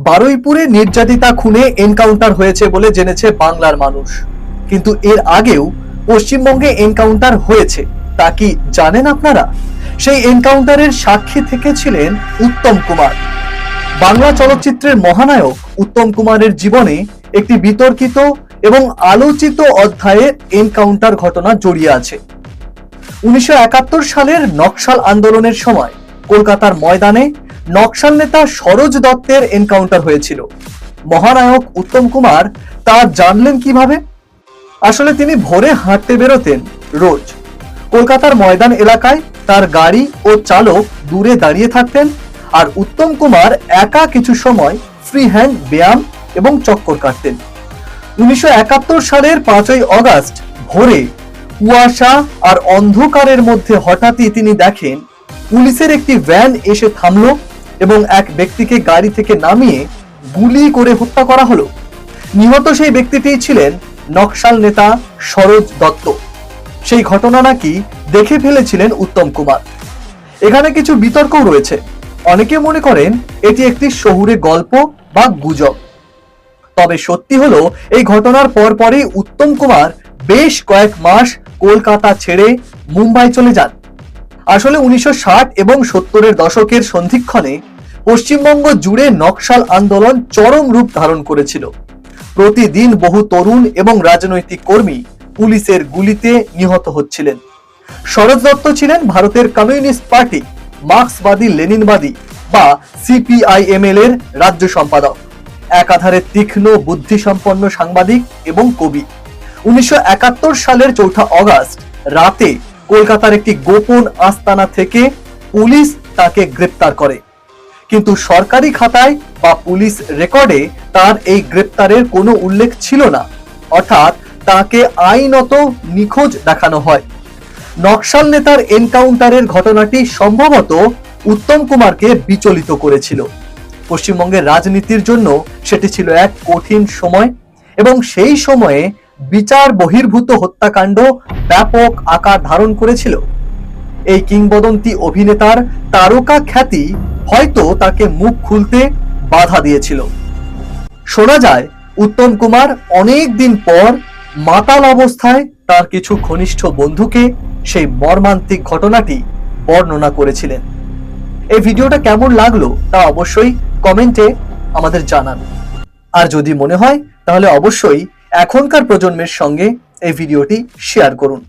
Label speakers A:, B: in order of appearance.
A: বারুইপুরে নির্যাতিতা খুনে এনকাউন্টার হয়েছে বলে জেনেছে বাংলার মানুষ, কিন্তু এর আগেও পশ্চিমবঙ্গে এনকাউন্টার হয়েছে তা কি জানেন আপনারা? সেই এনকাউন্টারের সাক্ষী থেকেছিলেন উত্তম কুমার। বাংলা চলচ্চিত্রের মহানায়ক উত্তম কুমারের জীবনে একটি বিতর্কিত এবং আলোচিত অধ্যায়ের এনকাউন্টার ঘটনা জড়িয়ে আছে। 1971 সালের নকশাল আন্দোলনের সময় কলকাতার ময়দানে নকশাল নেতা সরোজ দত্তের এনকাউন্টার হয়েছিল। মহানায়ক উত্তম কুমার তা জানলেন কিভাবে? আসলে তিনি ভোরে হাঁটতে বেরোতেন রোজ। কলকাতার ময়দান এলাকায় তার গাড়ি ও চালক দূরে দাঁড়িয়ে থাকতেন, আর উত্তম কুমার একা কিছু সময় ফ্রি হ্যান্ড ব্যায়াম এবং চক্কর কাটতেন। 1971 সালের 5ই অগাস্ট ভোরে কুয়াশা আর অন্ধকারের মধ্যে হঠাৎই তিনি দেখেন পুলিশের একটি ভ্যান এসে থামলো এবং এক ব্যক্তিকে গাড়ি থেকে নামিয়ে গুলি করে হত্যা করা হলো। নিহত সেই ব্যক্তিটি ছিলেন নকশাল নেতা সরোজ দত্ত। সেই ঘটনা নাকি দেখে ফেলেছিলেন উত্তম কুমার। এখানে কিছু বিতর্কও রয়েছে। অনেকে মনে করেন এটি একটি শহুরে গল্প বা গুজব। তবে সত্যি হলো এই ঘটনার পরপরই উত্তম কুমার বেশ কয়েক মাস কলকাতা ছেড়ে মুম্বাই চলে যান। আসলে 1960 এবং 70-এর দশকের সন্ধিক্ষণে পশ্চিমবঙ্গ জুড়ে নকশাল আন্দোলন চরম রূপ ধারণ করেছিল। প্রতিদিন বহু তরুণ এবং রাজনৈতিক কর্মী পুলিশের গুলিতে নিহত হচ্ছিলেন। সরোজ দত্ত ছিলেন ভারতের কমিউনিস্ট পার্টি মার্ক্সবাদী লেনিনবাদী বা সিপিআইএমএল এর রাজ্য সম্পাদক, একাধারে তীক্ষ্ণ বুদ্ধিসম্পন্ন সাংবাদিক এবং কবি। 1971 সালের 4 অগাস্ট রাতে কলকাতার একটি গোপন আস্তানা থেকে পুলিশ তাকে গ্রেপ্তার করে, কিন্তু সরকারি খাতায় বা পুলিশ রেকর্ডে তার এই গ্রেপ্তারের কোনো উল্লেখ ছিল না, অর্থাৎ তাকে আইনত নিখোঁজ দেখানো হয়। নকশাল নেতার এনকাউন্টারের ঘটনাটি সম্ভবত উত্তম কুমারকে বিচলিত করেছিল। পশ্চিমবঙ্গের রাজনীতির জন্য সেটি ছিল এক কঠিন সময় এবং সেই সময়ে বিচার বহির্ভূত হত্যাকাণ্ড ব্যাপক আকার ধারণ করেছিল। এই কিংবদন্তি অভিনেতার তারকা খ্যাতি হয়তো তাকে মুখ খুলতে বাধা দিয়েছিল। শোনা যায় উত্তম কুমার অনেক দিন পর মাতাল অবস্থায় তার কিছু ঘনিষ্ঠ বন্ধুকে সেই মর্মান্তিক ঘটনাটি বর্ণনা করেছিলেন। এই ভিডিওটা কেমন লাগলো তা অবশ্যই কমেন্টে আমাদের জানান। আর যদি মনে হয় তাহলে অবশ্যই এখনকার প্রজন্মের সঙ্গে এই ভিডিওটি শেয়ার করুন।